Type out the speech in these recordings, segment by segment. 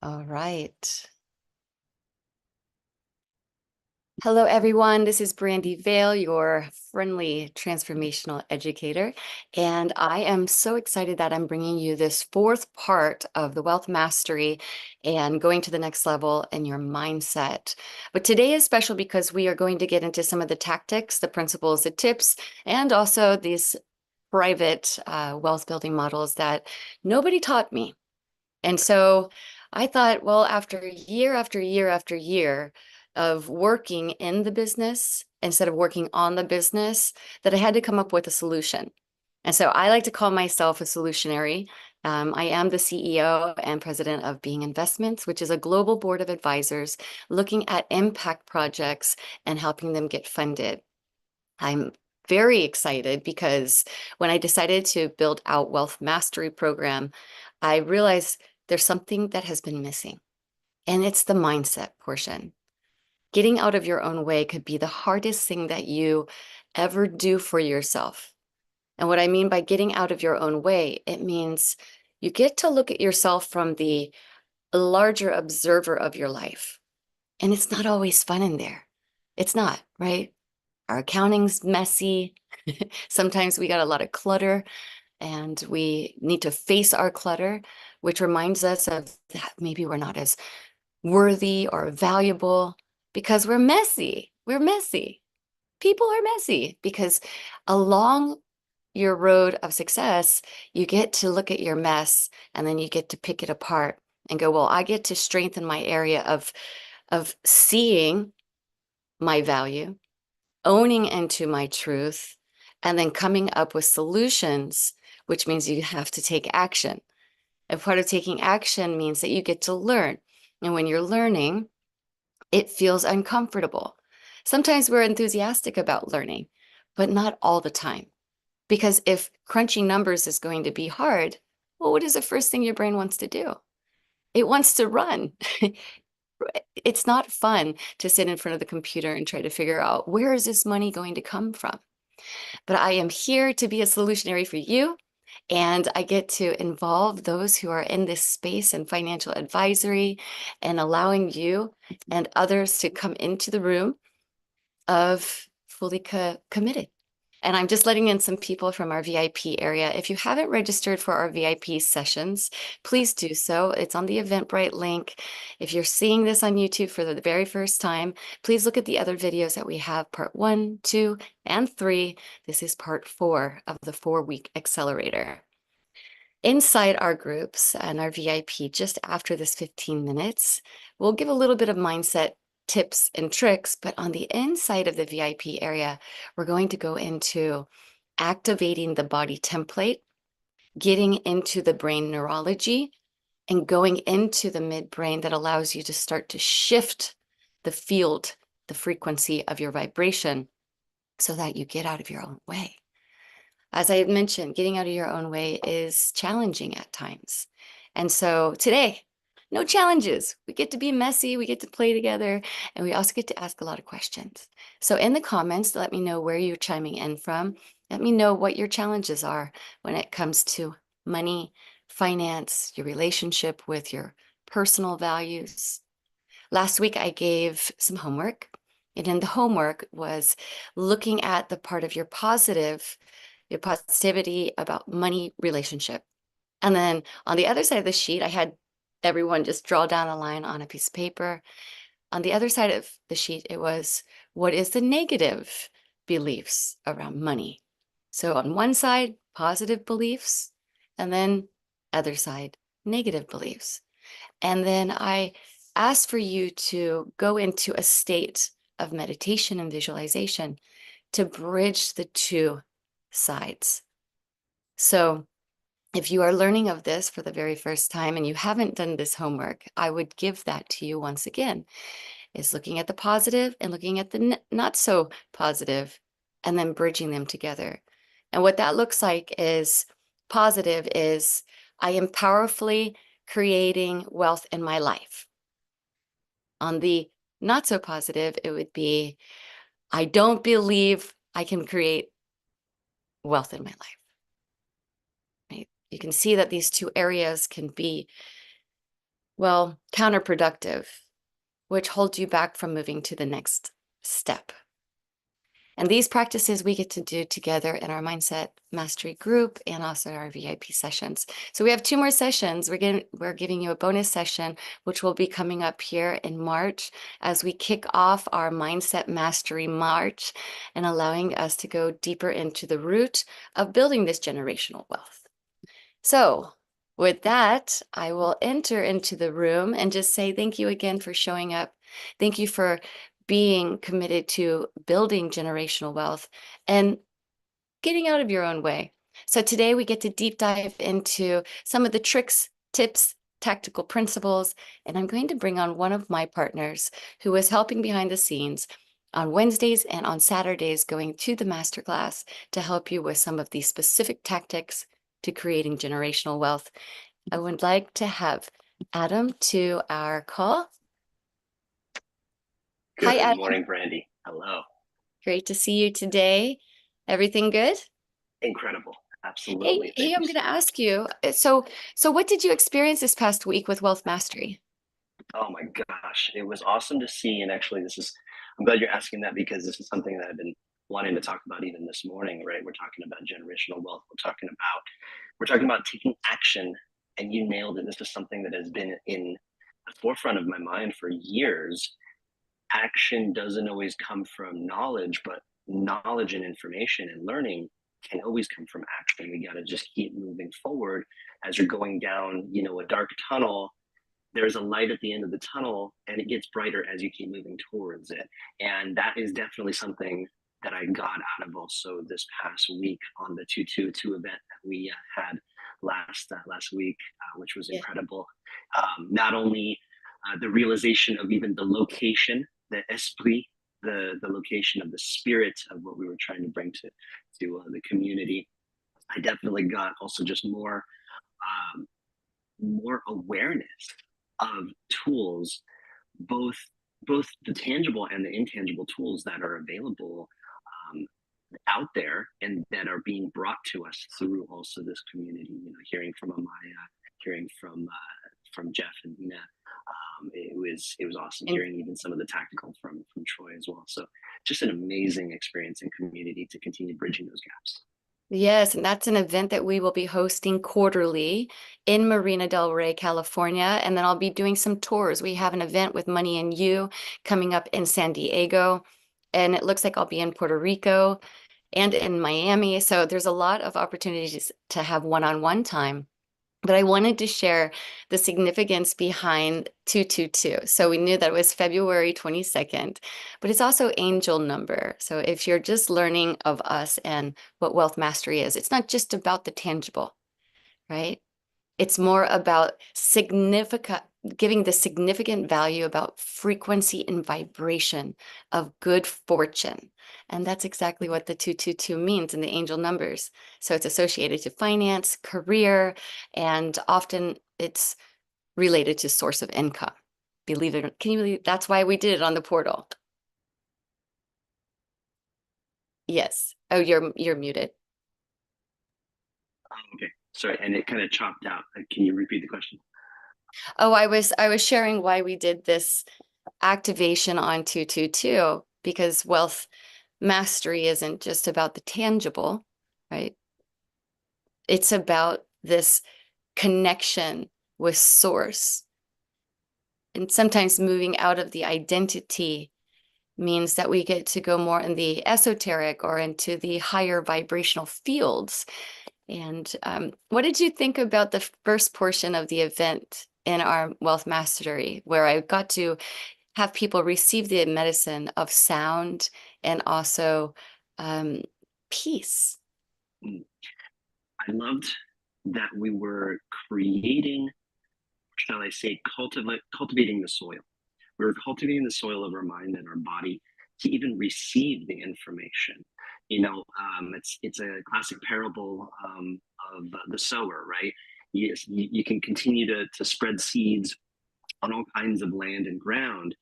All right. Hello, everyone. This is Brandi Vale, your friendly transformational educator. And I am so excited that I'm bringing you this fourth part of the wealth mastery and going to the next level in your mindset. But today is special because we are going to get into some of the tactics, the principles, the tips, and also these private wealth building models that nobody taught me. And so I thought, well, after year after year after year of working in the business instead of working on the business, that I had to come up with a solution. And so I like to call myself a solutionary. I am the CEO and president of Being Investments, which is a global board of advisors looking at impact projects and helping them get funded. I'm very excited because when I decided to build out Wealth Mastery Program, I realized there's something that has been missing, and it's the mindset portion. Getting out of your own way could be the hardest thing that you ever do for yourself. And what I mean by getting out of your own way, it means you get to look at yourself from the larger observer of your life. And it's not always fun in there. It's not, right? Our accounting's messy. Sometimes we got a lot of clutter and we need to face our clutter, which reminds us of that maybe we're not as worthy or valuable because we're messy. We're messy. People are messy because along your road of success, you get to look at your mess and then you get to pick it apart and go, well, I get to strengthen my area of seeing my value, owning into my truth, and then coming up with solutions, which means you have to take action. And part of taking action means that you get to learn. And when you're learning, it feels uncomfortable. Sometimes we're enthusiastic about learning, but not all the time. Because if crunching numbers is going to be hard, well, what is the first thing your brain wants to do? It wants to run. It's not fun to sit in front of the computer and try to figure out where is this money going to come from? But I am here to be a solutionary for you. And I get to involve those who are in this space and financial advisory and allowing you and others to come into the room of fully committed. And I'm just letting in some people from our VIP area. If you haven't registered for our VIP sessions, please do so. It's on the Eventbrite link. If you're seeing this on YouTube for the very first time, please look at the other videos that we have, part 1, 2, and 3. This is part 4 of the 4-week accelerator. Inside our groups and our VIP, just after this 15 minutes, we'll give a little bit of mindset tips and tricks, but on the inside of the VIP area, we're going to go into activating the body template, getting into the brain neurology, and going into the midbrain that allows you to start to shift the field, the frequency of your vibration so that you get out of your own way. As I had mentioned, getting out of your own way is challenging at times. And so today, no challenges. We get to be messy, we get to play together, and we also get to ask a lot of questions. So in the comments, let me know where you're chiming in from. Let me know what your challenges are when it comes to money, finance, your relationship with your personal values. Last week, I gave some homework, and in the homework was looking at the part of your positivity about money relationship. And then on the other side of the sheet, I had everyone just draw down a line on a piece of paper. On the other side of the sheet, it was, what is the negative beliefs around money? So on one side, positive beliefs, and then other side, negative beliefs. And then I asked for you to go into a state of meditation and visualization to bridge the two sides. So if you are learning of this for the very first time and you haven't done this homework, I would give that to you once again. Is looking at the positive and looking at the not so positive and then bridging them together. And what that looks like is positive is I am powerfully creating wealth in my life. On the not so positive, it would be I don't believe I can create wealth in my life. Right? You can see that these two areas can be well, counterproductive, which holds you back from moving to the next step. And these practices we get to do together in our Mindset Mastery group and also our VIP sessions. So we have 2 more sessions. We're giving you a bonus session, which will be coming up here in March as we kick off our Mindset Mastery March and allowing us to go deeper into the root of building this generational wealth. So with that, I will enter into the room and just say thank you again for showing up. Thank you for being committed to building generational wealth and getting out of your own way. So today we get to deep dive into some of the tricks, tips, tactical principles, and I'm going to bring on one of my partners who is helping behind the scenes on Wednesdays and on Saturdays going to the masterclass to help you with some of these specific tactics to creating generational wealth. I would like to have Adam to our call. Hi, Good Adam. morning, Brandi. Hello. Great to see you today. Everything good? Incredible. Hey, Absolutely. hey, Thank you I'm going so to much. ask you. So what did you experience this past week with Wealth Mastery? Oh my gosh. It was awesome to see. And actually, I'm glad you're asking that because this is something that I've been wanting to talk about even this morning, right? We're talking about generational wealth. We're talking about taking action. And you nailed it. This is something that has been in the forefront of my mind for years. Action doesn't always come from knowledge, but knowledge and information and learning can always come from action. We got to just keep moving forward as you're going down, a dark tunnel. There's a light at the end of the tunnel and it gets brighter as you keep moving towards it. And that is definitely something that I got out of also this past week on the 222 event that we had last week, which was Yeah. incredible. Not only the realization of even the location, the esprit, the location of the spirit of what we were trying to bring to the community. I definitely got also just more awareness of tools, both both the tangible and the intangible tools that are available um, out there and that are being brought to us through also this community. Hearing from Amaya, hearing from Jeff and Nina. It was awesome And hearing even some of the tactical from Troy as well. So just an amazing experience and community to continue bridging those gaps. yes, and that's an event that we will be hosting quarterly in Marina del Rey, California. And then I'll be doing some tours. We have an event with Money and You coming up in San Diego. And it looks like I'll be in Puerto Rico and in Miami. So there's a lot of opportunities to have one-on-one time. But I wanted to share the significance behind 222. So we knew that it was February 22nd, but it's also angel number. So if you're just learning of us and what wealth mastery is, it's not just about the tangible, right? It's more about giving the significant value about frequency and vibration of good fortune. And that's exactly what the 222 means in the angel numbers. So it's associated to finance, career, and often it's related to source of income. Believe it or can you believe that's why we did it on the portal? Yes. Oh, you're muted. Okay, sorry, and it kind of chopped out. Can you repeat the question? Oh, I was sharing why we did this activation on 222 because wealth mastery isn't just about the tangible, right? It's about this connection with source. And sometimes moving out of the identity means that we get to go more in the esoteric or into the higher vibrational fields. And what did you think about the first portion of the event in our Wealth Mastery, where I got to have people receive the medicine of sound and also um, peace? Mm. I loved that we were creating, shall I say, cultivating the soil. We were cultivating the soil of our mind and our body to even receive the information. It's a classic parable of the sower, right? Yes, you can continue to spread seeds on all kinds of land and ground,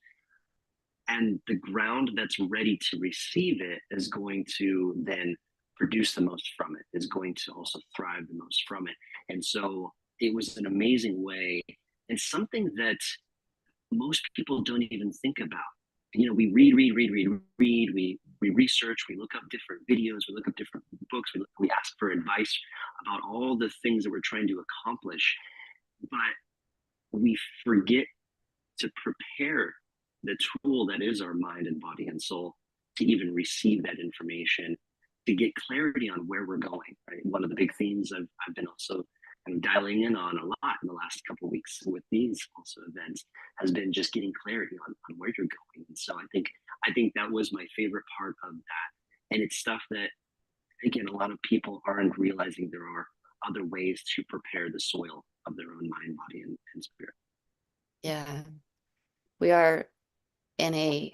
and the ground that's ready to receive it is going to then produce the most from it, is going to also thrive the most from it. And so it was an amazing way and something that most people don't even think about. You know, we read, we research, we look up different videos, we look up different books, we ask for advice about all the things that we're trying to accomplish, but we forget to prepare the tool that is our mind and body and soul to even receive that information, to get clarity on where we're going. Right. One of the big themes I've been also kind of dialing in on a lot in the last couple of weeks with these also events has been just getting clarity on where you're going. And so I think that was my favorite part of that. And it's stuff that again a lot of people aren't realizing there are other ways to prepare the soil of their own mind, body, and spirit. Yeah. We are in a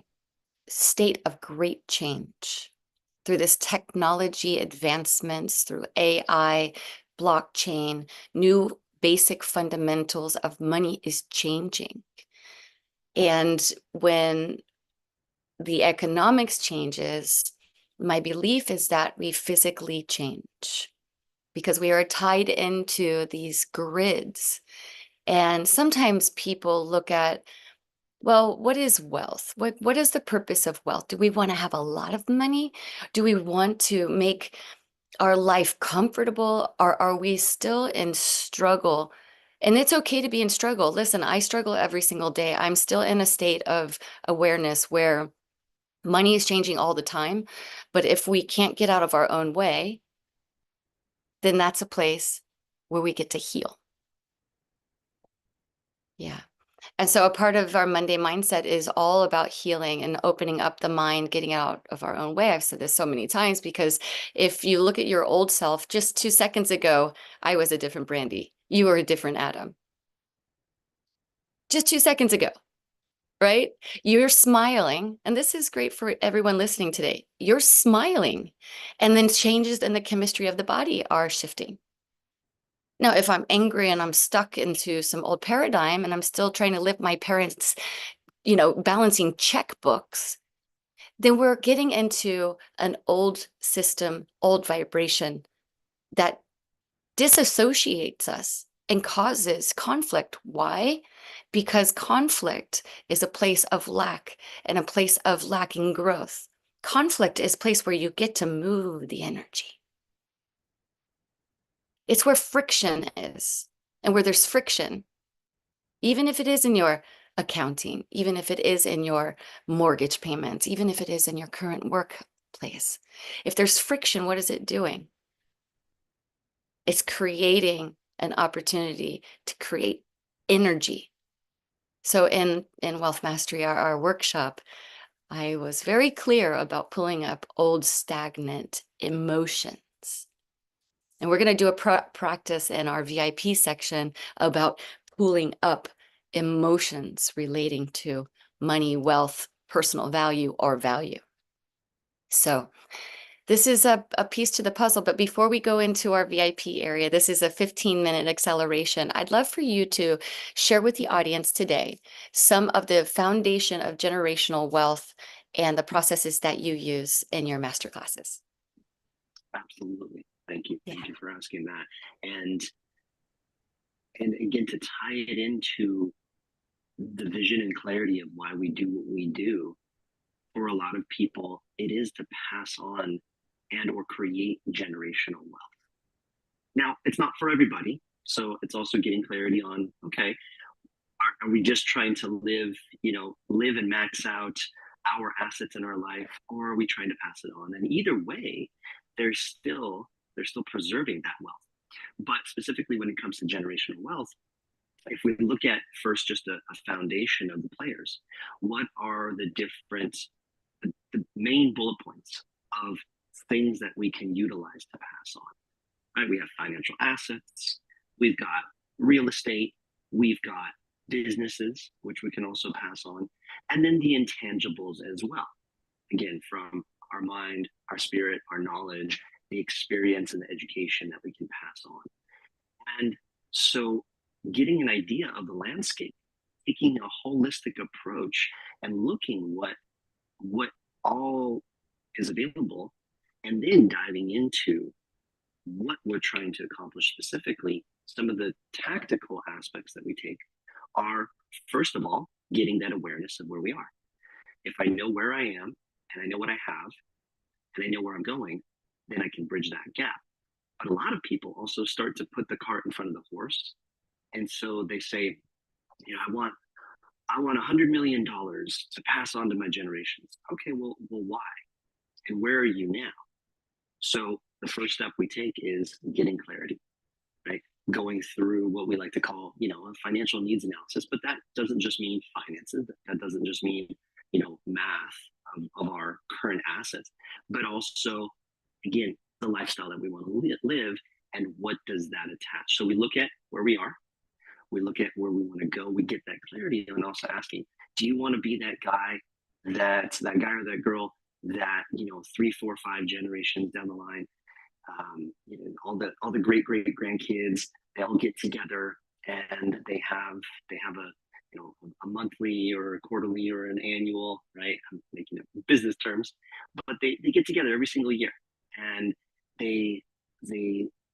state of great change through this technology advancements, through AI, blockchain, new basic fundamentals of money is changing. And when the economics changes, my belief is that we physically change because we are tied into these grids. And sometimes people look at, well, what is wealth? What is the purpose of wealth? Do we want to have a lot of money? Do we want to make our life comfortable? Or are we still in struggle? And it's okay to be in struggle. Listen, I struggle every single day. I'm still in a state of awareness where money is changing all the time. But if we can't get out of our own way, then that's a place where we get to heal. Yeah. And so a part of our Monday mindset is all about healing and opening up the mind, getting out of our own way. I've said this so many times because if you look at your old self, just 2 seconds ago, I was a different Brandi. You were a different Adam. Just 2 seconds ago, right? You're smiling, and this is great for everyone listening today. You're smiling, and then changes in the chemistry of the body are shifting. Now, if I'm angry and I'm stuck into some old paradigm and I'm still trying to live my parents' balancing checkbooks, then we're getting into an old system, old vibration that disassociates us and causes conflict. Why? Because conflict is a place of lack and a place of lacking growth. Conflict is a place where you get to move the energy. It's where friction is. And where there's friction, even if it is in your accounting, even if it is in your mortgage payments, even if it is in your current workplace. If there's friction, what is it doing? It's creating an opportunity to create energy. So in Wealth Mastery, our workshop, I was very clear about pulling up old stagnant emotions. And we're going to do a practice in our VIP section about pulling up emotions relating to money, wealth, personal value, or value. So this is a piece to the puzzle. But before we go into our VIP area, this is a 15-minute acceleration. I'd love for you to share with the audience today some of the foundation of generational wealth and the processes that you use in your masterclasses. Absolutely. Thank you. Yeah. Thank you for asking that. And and again to tie it into the vision and clarity of why we do what we do, for a lot of people, it is to pass on and or create generational wealth. Now, it's not for everybody. So it's also getting clarity on, okay, are we just trying to live and max out our assets in our life, or are we trying to pass it on? And either way, they're still preserving that wealth. But specifically when it comes to generational wealth, if we look at first just a foundation of the players, what are the main bullet points of things that we can utilize to pass on? Right, we have financial assets, we've got real estate, we've got businesses, which we can also pass on, and then the intangibles as well. Again, from our mind, our spirit, our knowledge, the experience and the education that we can pass on. And so getting an idea of the landscape, taking a holistic approach and looking what all is available, and then diving into what we're trying to accomplish specifically, some of the tactical aspects that we take are, first of all, getting that awareness of where we are. If I know where I am and I know what I have and I know where I'm going, then I can bridge that gap. But a lot of people also start to put the cart in front of the horse. And so they say, I want $100 million to pass on to my generations. Okay, well, why? And where are you now? So the first step we take is getting clarity, right? Going through what we like to call, a financial needs analysis, but that doesn't just mean finances. That doesn't just mean, math of our current assets, but also, again, the lifestyle that we want to live and what does that attach. So we look at where we are, we look at where we want to go, we get that clarity, and also asking, do you want to be that guy, that guy or that girl that, 3, 4, 5 generations down the line, all the great grandkids, they all get together and they have a monthly or a quarterly or an annual, right? I'm making it business terms, but they get together every single year, and they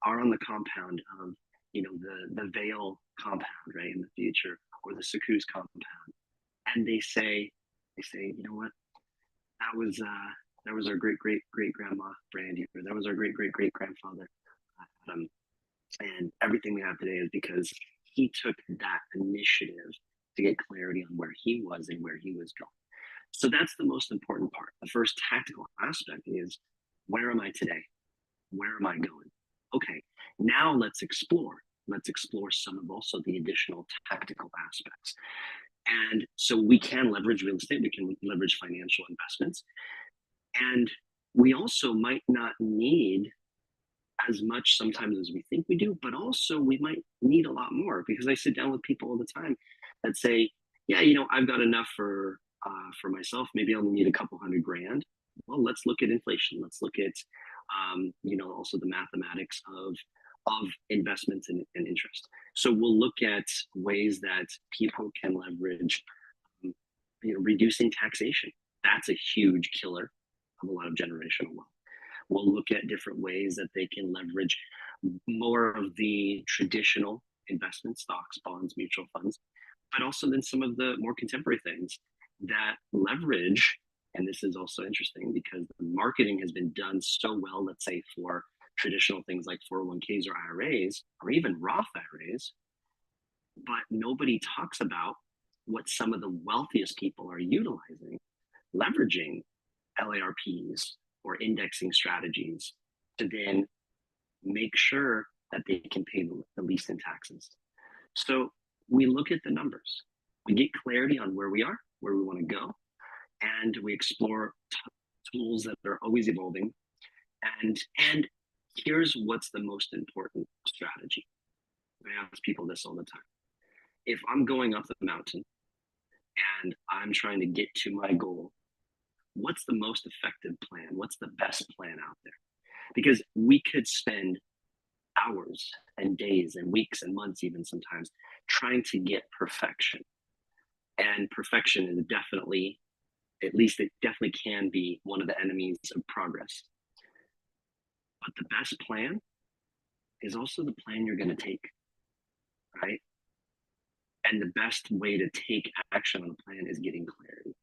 are on the compound of, the Vale compound, right, in the future, or the Secousse compound, and they say, you know what, that was our great grandma Brandi, or that was our great grandfather Adam, and everything we have today is because he took that initiative to get clarity on where he was and where he was going. So that's the most important part. The first tactical aspect is, where am I today? Where am I going? Okay, now let's explore. Let's explore some of also the additional tactical aspects. And so we can leverage real estate, we can leverage financial investments, and we also might not need as much sometimes as we think we do, but also we might need a lot more, because I sit down with people all the time that say, yeah, I've got enough for myself. Maybe I'll need a couple $100,000. Well, let's look at inflation. Let's look at also the mathematics of investments and interest. So we'll look at ways that people can leverage, reducing taxation. That's a huge killer of a lot of generational wealth. We'll look at different ways that they can leverage more of the traditional investment, stocks, bonds, mutual funds, but also then some of the more contemporary things that leverage. And this is also interesting because the marketing has been done so well, let's say for traditional things like 401ks or IRAs, or even Roth IRAs, but nobody talks about what some of the wealthiest people are utilizing, leveraging LARPs or indexing strategies to then make sure that they can pay the least in taxes. So we look at the numbers, we get clarity on where we are, where we want to go, and we explore tools that are always evolving. And here's what's the most important strategy. I ask people this all the time. If I'm going up the mountain and I'm trying to get to my goal, what's the most effective plan? What's the best plan out there? Because we could spend hours and days and weeks and months, even sometimes, trying to get perfection. And perfection is definitely, at least it definitely can be, one of the enemies of progress. But the best plan is also the plan you're going to take, right? And the best way to take action on a plan is getting clarity.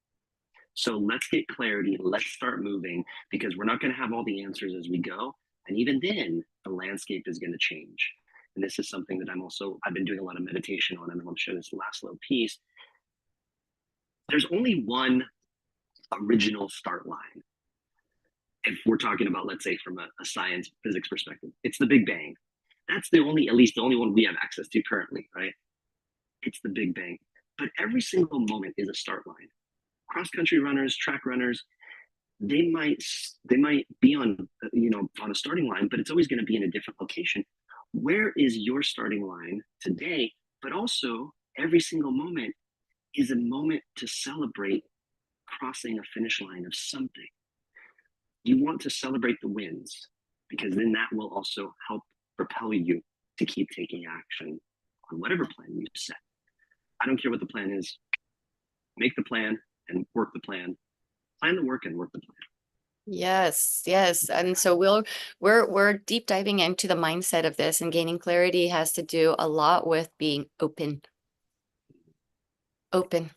So let's get clarity. Let's start moving, because we're not going to have all the answers as we go. And even then, the landscape is going to change. And this is something that I've been doing a lot of meditation on, and I'm going to share this last little piece. There's only one original start line. If we're talking about, let's say, from a science physics perspective, it's the Big Bang. That's at least the only one we have access to currently, right? It's the Big Bang. But every single moment is a start line. Cross country runners, track runners, they might be on a starting line, but it's always going to be in a different location. Where is your starting line today? But also, every single moment is a moment to celebrate crossing a finish line of something. You want to celebrate the wins, because then that will also help propel you to keep taking action on whatever plan you set. I don't care what the plan is. Make the plan and work the plan. Plan the work and work the plan. Yes, yes. And so we're deep diving into the mindset of this, and gaining clarity has to do a lot with being open. open.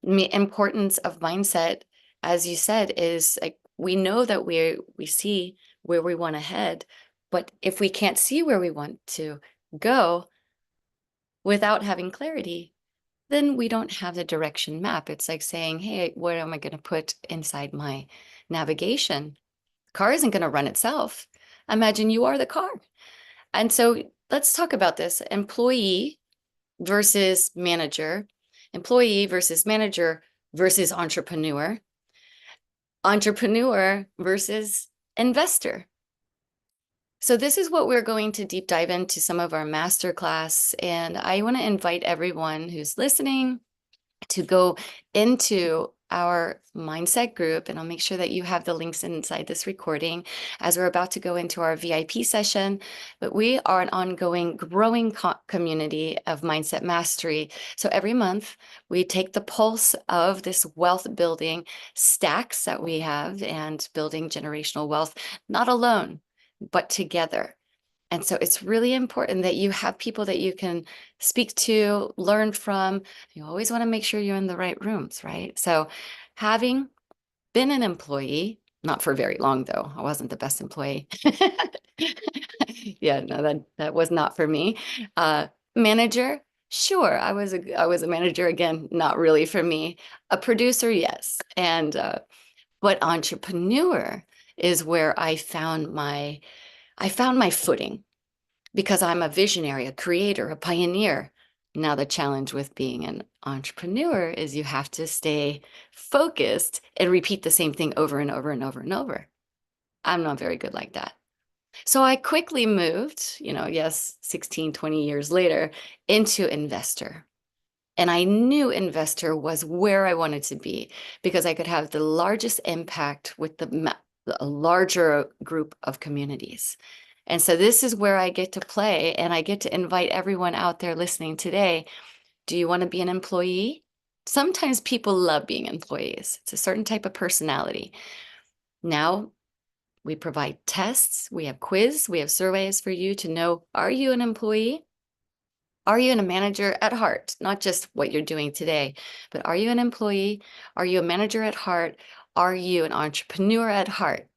Importance of mindset, as you said, is like we know that we see where we want to head, but if we can't see where we want to go without having clarity, then we don't have the direction map. It's like saying, hey, what am I going to put inside my navigation? Car isn't going to run itself. Imagine you are the car. And so let's talk about this employee versus manager, employee versus manager versus entrepreneur, entrepreneur versus investor. So this is what we're going to deep dive into some of our masterclass. And I want to invite everyone who's listening to go into our mindset group, and I'll make sure that you have the links inside this recording as we're about to go into our VIP session. But we are an ongoing, growing community of mindset mastery. So every month we take the pulse of this wealth building stacks that we have and building generational wealth, not alone, but together. And so it's really important that you have people that you can speak to, learn from. You always want to make sure you're in the right rooms, right? So having been an employee, not for very long though, I wasn't the best employee. Yeah, no, that was not for me. Manager, sure, I was a manager again, not really for me. A producer, yes. And but entrepreneur is where I found my footing because I'm a visionary, a creator, a pioneer. Now, the challenge with being an entrepreneur is you have to stay focused and repeat the same thing over and over and over and over. I'm not very good like that. So I quickly moved, yes, 16, 20 years later, into investor. And I knew investor was where I wanted to be because I could have the largest impact with a larger group of communities. And so this is where I get to play, and I get to invite everyone out there listening today. Do you want to be an employee? Sometimes people love being employees. It's a certain type of personality. Now we provide tests, we have quiz, we have surveys for you to know, are you an employee? Are you a manager at heart? Not just what you're doing today, but are you an employee? Are you a manager at heart? Are you an entrepreneur at heart?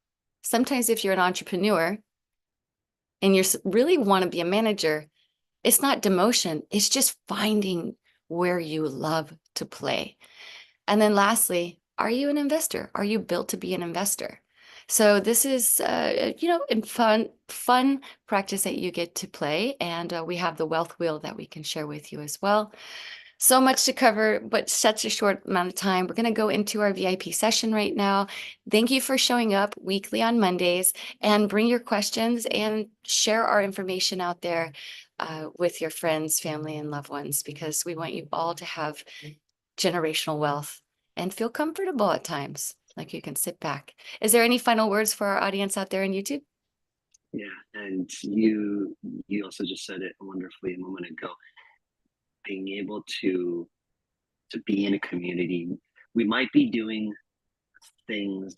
Sometimes if you're an entrepreneur and you really want to be a manager, it's not demotion. It's just finding where you love to play. And then lastly, are you an investor? Are you built to be an investor? So this is, in fun practice that you get to play. And we have the wealth wheel that we can share with you as well. So much to cover, but such a short amount of time. We're going to go into our VIP session right now. Thank you for showing up weekly on Mondays, and bring your questions and share our information out there with your friends, family, and loved ones, because we want you all to have generational wealth and feel comfortable at times, like you can sit back. Is there any final words for our audience out there on YouTube? Yeah, and you also just said it wonderfully a moment ago. Being able to be in a community, we might be doing things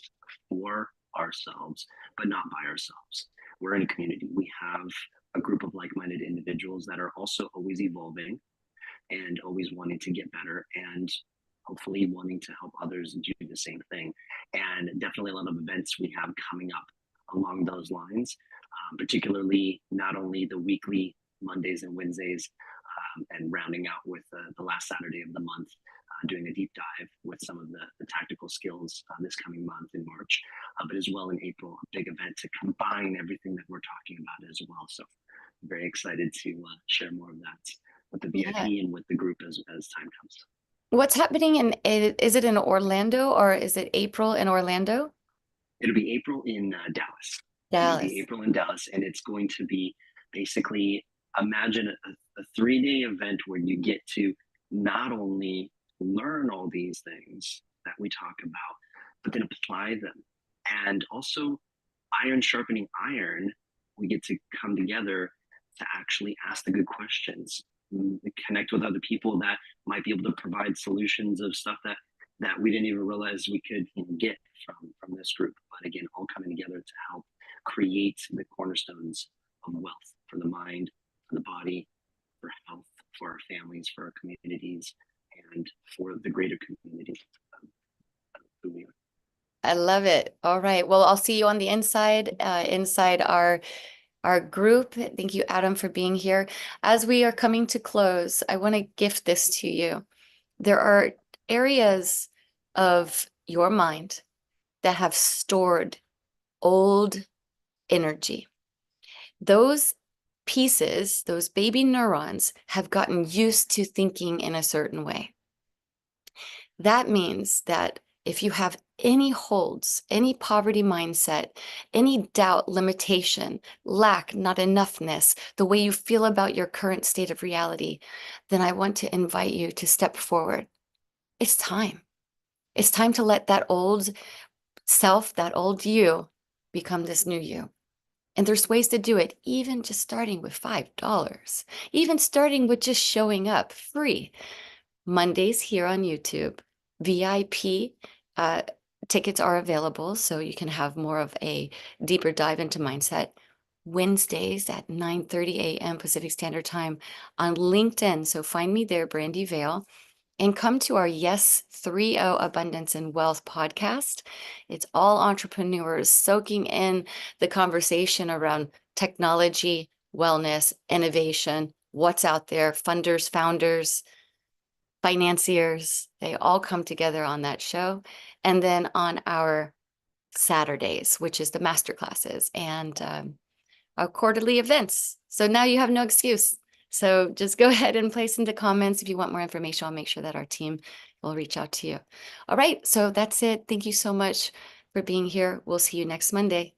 for ourselves, but not by ourselves. We're in a community. We have a group of like-minded individuals that are also always evolving and always wanting to get better, and hopefully wanting to help others do the same thing. And definitely a lot of events we have coming up along those lines, particularly not only the weekly Mondays and Wednesdays, and rounding out with the last Saturday of the month, doing a deep dive with some of the tactical skills this coming month in March, but as well in April, a big event to combine everything that we're talking about as well. So I'm very excited to share more of that with the Yeah. VIP and with the group as time comes. What's happening is it in Orlando, or is it April in Orlando? It'll be April in Dallas. It'll be Dallas. April in Dallas, and it's going to be basically, imagine a 3-day event where you get to not only learn all these things that we talk about, but then apply them. And also, iron sharpening iron, we get to come together to actually ask the good questions, connect with other people that might be able to provide solutions of stuff that we didn't even realize we could get from this group. But again, all coming together to help create the cornerstones of wealth for the mind, for the body, for health, for our families, for our communities, and for the greater community. Who we are. I love it. All right. Well, I'll see you on the inside, inside our group. Thank you, Adam, for being here. As we are coming to close, I want to gift this to you. There are areas of your mind that have stored old energy. Those pieces, those baby neurons, have gotten used to thinking in a certain way. That means that if you have any holds, any poverty mindset, any doubt, limitation, lack, not enoughness, the way you feel about your current state of reality, then I want to invite you to step forward. It's time. It's time to let that old self, that old you, become this new you. And there's ways to do it, even just starting with $5, even starting with just showing up free. Mondays here on YouTube, VIP tickets are available, so you can have more of a deeper dive into mindset. Wednesdays at 9:30 a.m. Pacific Standard Time on LinkedIn. So find me there, Brandi Vale, and come to our Yes 30 Abundance and Wealth podcast. It's all entrepreneurs soaking in the conversation around technology, wellness, innovation, what's out there, funders, founders, financiers, they all come together on that show. And then on our Saturdays, which is the masterclasses and our quarterly events. So now you have no excuse. So just go ahead and place in the comments if you want more information. I'll make sure that our team will reach out to you. All right, so that's it. Thank you so much for being here. We'll see you next Monday.